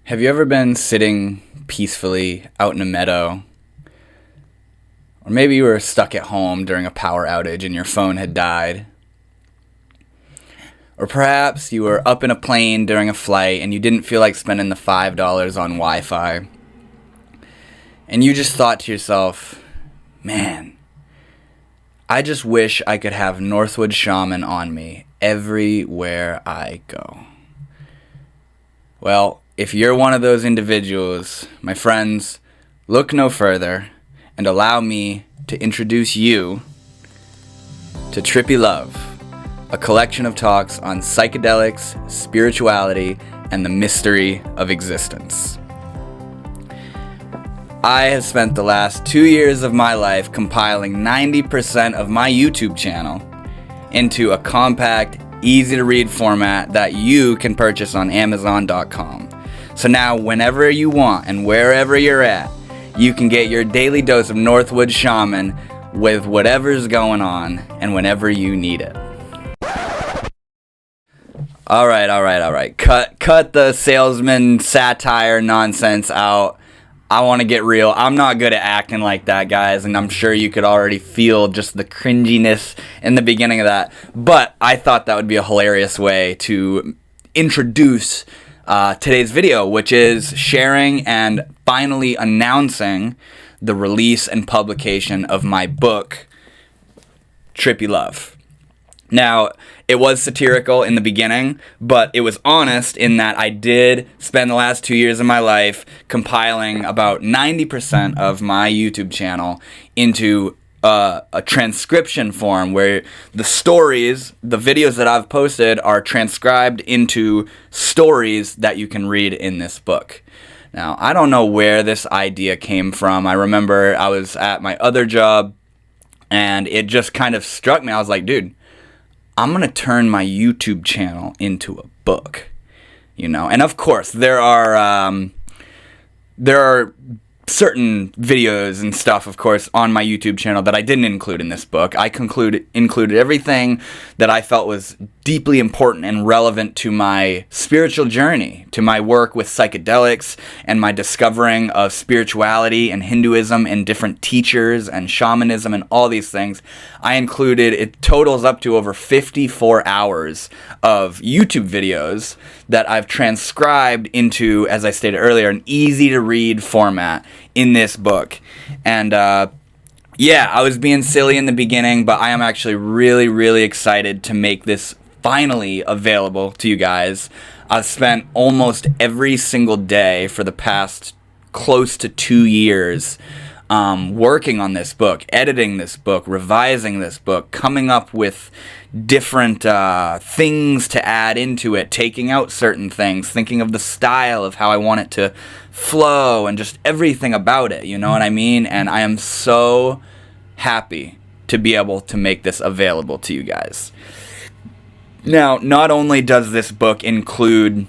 Have you ever been sitting peacefully out in a meadow? Or maybe you were stuck at home during a power outage and your phone had died. Or perhaps you were up in a plane during a flight and you didn't feel like spending the $5 on Wi-Fi. And you just thought to yourself, man, I just wish I could have Northwood Shaman on me everywhere I go. Well, if you're one of those individuals, my friends, look no further and allow me to introduce you to Trippy Love, a collection of talks on psychedelics, spirituality, and the mystery of existence. I have spent the last 2 years of my life compiling 90% of my YouTube channel into a compact, easy-to-read format that you can purchase on Amazon.com. So now, whenever you want and wherever you're at, you can get your daily dose of Northwood Shaman with whatever's going on and whenever you need it. All right. Cut the salesman satire nonsense out. I want to get real. I'm not good at acting like that, guys, and I'm sure you could already feel just the cringiness in the beginning of that. But I thought that would be a hilarious way to introduce today's video, which is sharing and finally announcing the release and publication of my book, Trippy Love. Now, it was satirical in the beginning, but it was honest in that I did spend the last 2 years of my life compiling about 90% of my YouTube channel into a transcription form where the stories, the videos that I've posted are transcribed into stories that you can read in this book. Now, I don't know where this idea came from. I remember I was at my other job and it just kind of struck me. I was like, dude, I'm going to turn my YouTube channel into a book, you know? And of course, there are certain videos and stuff, of course, on my YouTube channel that I didn't include in this book. I included everything that I felt was deeply important and relevant to my spiritual journey, to my work with psychedelics and my discovering of spirituality and Hinduism and different teachers and shamanism and all these things. I included, it totals up to over 54 hours of YouTube videos that I've transcribed into, as I stated earlier, an easy to read format in this book. And yeah, I was being silly in the beginning, but I am actually really, really excited to make this finally available to you guys. I've spent almost every single day for the past close to 2 years working on this book, editing this book, revising this book, coming up with different things to add into it, taking out certain things, thinking of the style of how I want it to flow and just everything about it, you know what I mean? And I am so happy to be able to make this available to you guys. Now, not only does this book include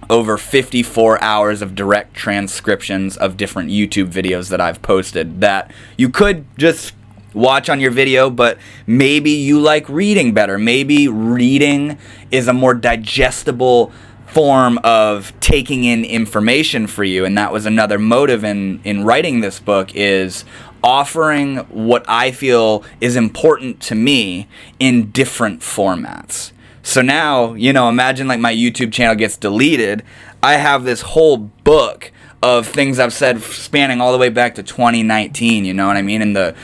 over 54 hours of direct transcriptions of different YouTube videos that I've posted that you could just watch on your video, but maybe you like reading better. Maybe reading is a more digestible form of taking in information for you, and that was another motive in writing this book, is offering what I feel is important to me in different formats. So now, you know, imagine like my YouTube channel gets deleted. I have this whole book of things I've said spanning all the way back to 2019, you know what I mean? And the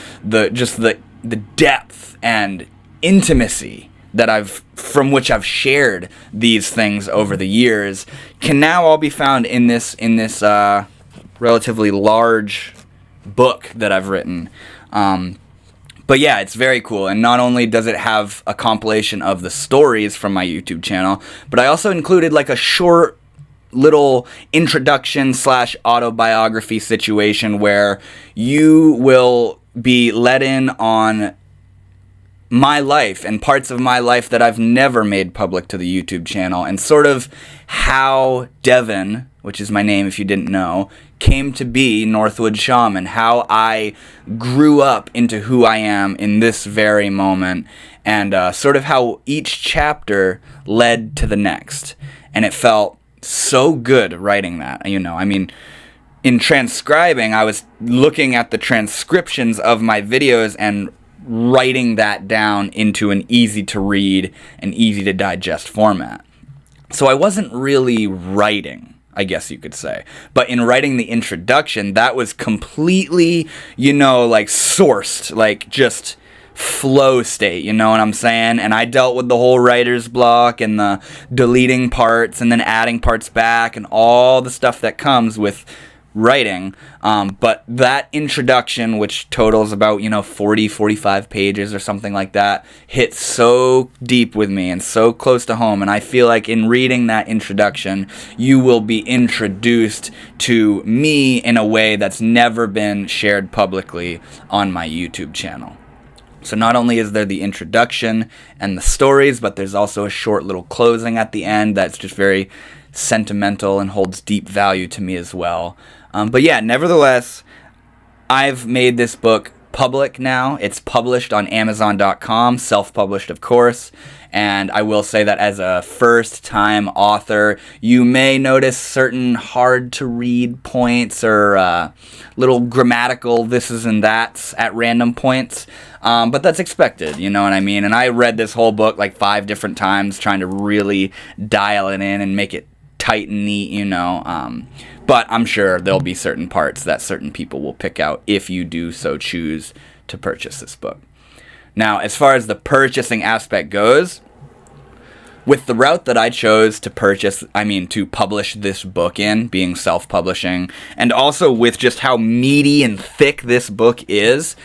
depth and intimacy that from which I've shared these things over the years can now all be found in this relatively large book that I've written. But yeah, it's very cool, and not only does it have a compilation of the stories from my YouTube channel, but I also included like a short little introduction / autobiography situation where you will be let in on my life and parts of my life that I've never made public to the YouTube channel, and sort of how Devon, which is my name if you didn't know, came to be Northwood Shaman, how I grew up into who I am in this very moment, and sort of how each chapter led to the next. And it felt so good writing that. You know, I mean, in transcribing, I was looking at the transcriptions of my videos and writing that down into an easy to read and easy to digest format. So I wasn't really writing, I guess you could say. But in writing the introduction, that was completely, you know, like sourced, like just flow state, you know what I'm saying? And I dealt with the whole writer's block and the deleting parts and then adding parts back and all the stuff that comes with writing. But that introduction, which totals about, 40, 45 pages or something like that, hit so deep with me and so close to home. And I feel like in reading that introduction, you will be introduced to me in a way that's never been shared publicly on my YouTube channel. So not only is there the introduction and the stories, but there's also a short little closing at the end that's just very sentimental and holds deep value to me as well. But yeah, nevertheless, I've made this book public now. It's published on Amazon.com, self-published, of course. And I will say that as a first-time author, you may notice certain hard-to-read points or little grammatical thises and that's at random points. But that's expected, you know what I mean? And I read this whole book like 5 different times, trying to really dial it in and make it tight and neat, you know. But I'm sure there'll be certain parts that certain people will pick out if you do so choose to purchase this book. Now, as far as the purchasing aspect goes, with the route that I chose to to publish this book in, being self-publishing, and also with just how meaty and thick this book is,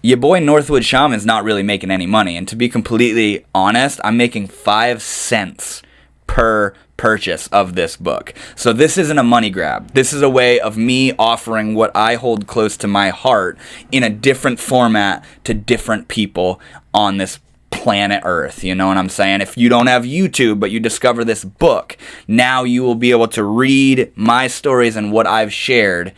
your boy Northwood Shaman's not really making any money. And to be completely honest, I'm making 5 cents per purchase of this book. So this isn't a money grab. This is a way of me offering what I hold close to my heart in a different format to different people on this planet Earth. You know what I'm saying? If you don't have YouTube, but you discover this book, now you will be able to read my stories and what I've shared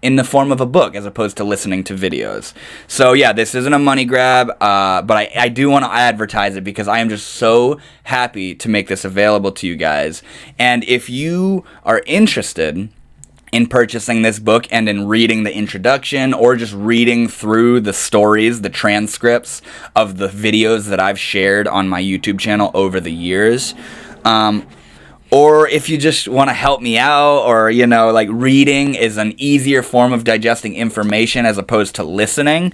in the form of a book as opposed to listening to videos. So yeah, this isn't a money grab, but I do want to advertise it because I am just so happy to make this available to you guys. And if you are interested in purchasing this book and in reading the introduction or just reading through the stories, the transcripts of the videos that I've shared on my YouTube channel over the years, or if you just want to help me out, or, reading is an easier form of digesting information as opposed to listening,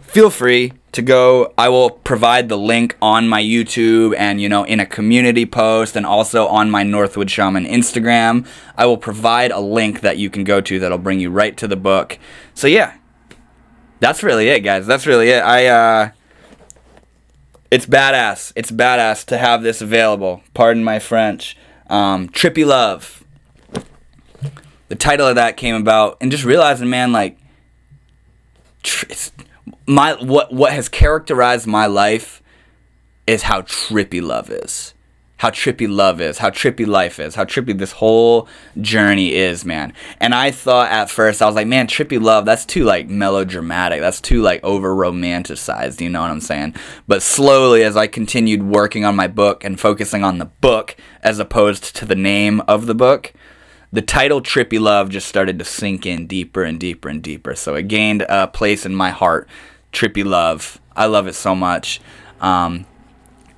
feel free to go. I will provide the link on my YouTube and, in a community post and also on my Northwood Shaman Instagram. I will provide a link that you can go to that'll bring you right to the book. So yeah, that's really it, guys. That's really it. It's badass. It's badass to have this available. Pardon my French. Trippy Love. The title of that came about, and just realizing, man, what has characterized my life is how trippy love is. How trippy love is, how trippy life is, how trippy this whole journey is, man. And I thought at first, I was like, man, trippy love, that's too, melodramatic. That's too, over-romanticized, you know what I'm saying? But slowly, as I continued working on my book and focusing on the book as opposed to the name of the book, the title Trippy Love just started to sink in deeper and deeper and deeper. So it gained a place in my heart. Trippy Love. I love it so much.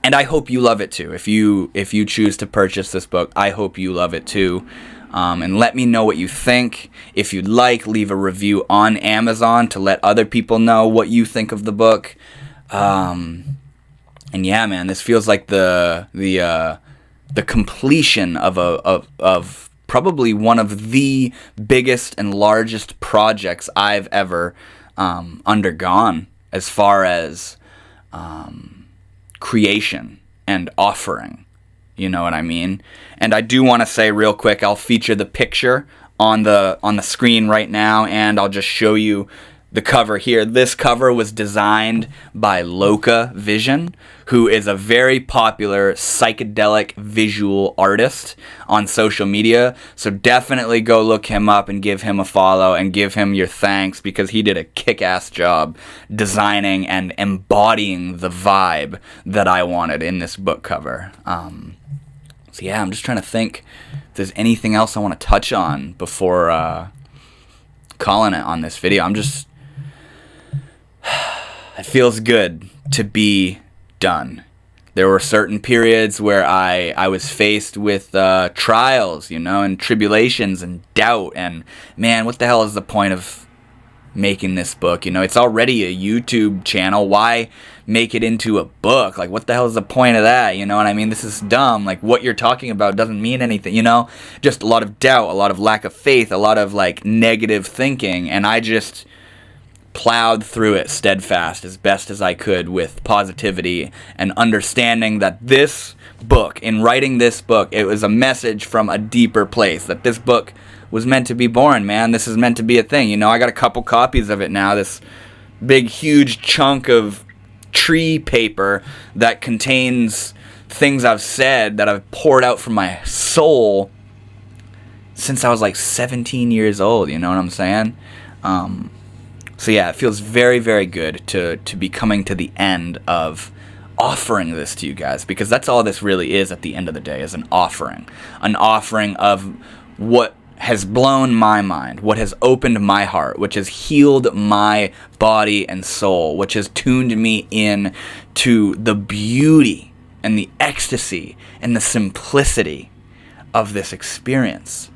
And I hope you love it too. If you choose to purchase this book, I hope you love it too. And let me know what you think. If you'd like, leave a review on Amazon to let other people know what you think of the book. And yeah, man, this feels like the completion of probably one of the biggest and largest projects I've ever undergone as far as creation and offering, you know what I mean? And I do want to say real quick, I'll feature the picture on the screen right now, and I'll just show you the cover here. This cover was designed by Loca Vision, who is a very popular psychedelic visual artist on social media. So definitely go look him up and give him a follow and give him your thanks, because he did a kick-ass job designing and embodying the vibe that I wanted in this book cover. So yeah, I'm just trying to think if there's anything else I want to touch on before calling it on this video. It feels good to be done. There were certain periods where I was faced with trials, and tribulations and doubt, and man, what the hell is the point of making this book? It's already a YouTube channel. Why make it into a book? Like, what the hell is the point of that? You know what I mean? This is dumb. Like, what you're talking about doesn't mean anything, Just a lot of doubt, a lot of lack of faith, a lot of, like, negative thinking, and I just plowed through it steadfast as best as I could with positivity and understanding that this book, in writing this book, it was a message from a deeper place, that this book was meant to be born, man. This is meant to be a thing. I got a couple copies of it now, this big, huge chunk of tree paper that contains things I've said that I've poured out from my soul since I was like 17 years old, you know what I'm saying? So yeah, it feels very, very good to be coming to the end of offering this to you guys, because that's all this really is at the end of the day, is an offering of what has blown my mind, what has opened my heart, which has healed my body and soul, which has tuned me in to the beauty and the ecstasy and the simplicity of this experience,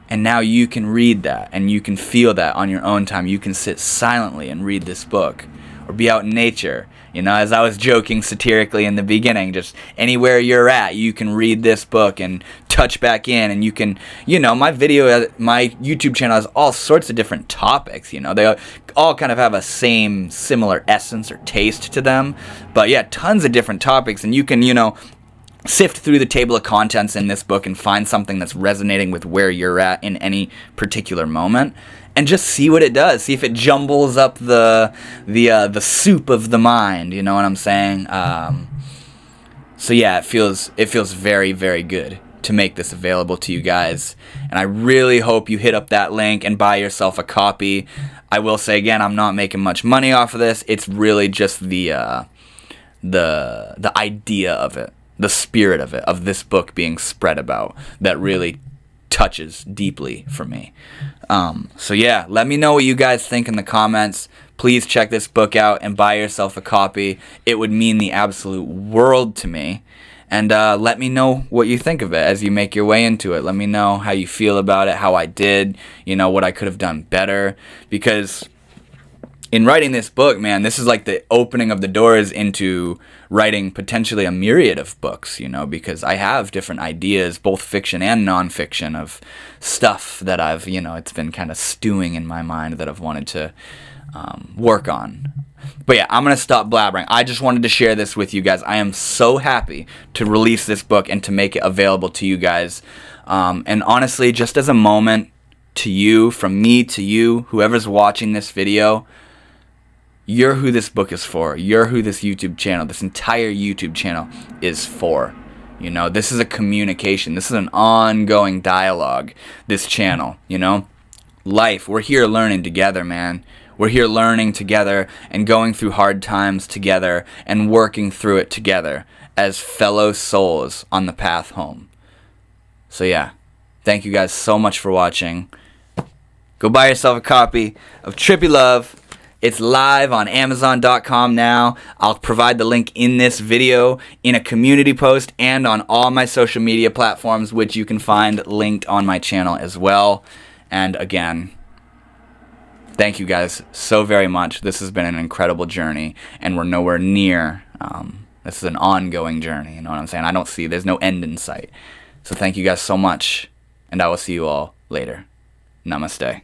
And now you can read that and you can feel that on your own time. You can sit silently and read this book, or be out in nature. As I was joking satirically in the beginning, just anywhere you're at, you can read this book and touch back in, and you can, my YouTube channel has all sorts of different topics, they all kind of have a similar essence or taste to them, but yeah, tons of different topics, and you can, sift through the table of contents in this book and find something that's resonating with where you're at in any particular moment, and just see what it does. See if it jumbles up the soup of the mind. You know what I'm saying? So yeah, it feels very, very good to make this available to you guys, and I really hope you hit up that link and buy yourself a copy. I will say again, I'm not making much money off of this. It's really just the idea of it, the spirit of it, of this book being spread about, that really touches deeply for me. So yeah, let me know what you guys think in the comments. Please check this book out and buy yourself a copy. It would mean the absolute world to me. And let me know what you think of it as you make your way into it. Let me know how you feel about it, how I did, what I could have done better. Because in writing this book, man, this is like the opening of the doors into writing potentially a myriad of books, because I have different ideas, both fiction and nonfiction, of stuff that I've, it's been kind of stewing in my mind that I've wanted to work on. But yeah, I'm going to stop blabbering. I just wanted to share this with you guys. I am so happy to release this book and to make it available to you guys. And honestly, just as a moment to you, from me to you, whoever's watching this video, you're who this book is for. You're who this YouTube channel, this entire YouTube channel is for. This is a communication. This is an ongoing dialogue, this channel, Life, we're here learning together, man. We're here learning together and going through hard times together and working through it together as fellow souls on the path home. So yeah, thank you guys so much for watching. Go buy yourself a copy of Trippy Love. It's live on Amazon.com now. I'll provide the link in this video, in a community post, and on all my social media platforms, which you can find linked on my channel as well. And again, thank you guys so very much. This has been an incredible journey, and we're nowhere near. This is an ongoing journey, you know what I'm saying? There's no end in sight. So thank you guys so much, and I will see you all later. Namaste.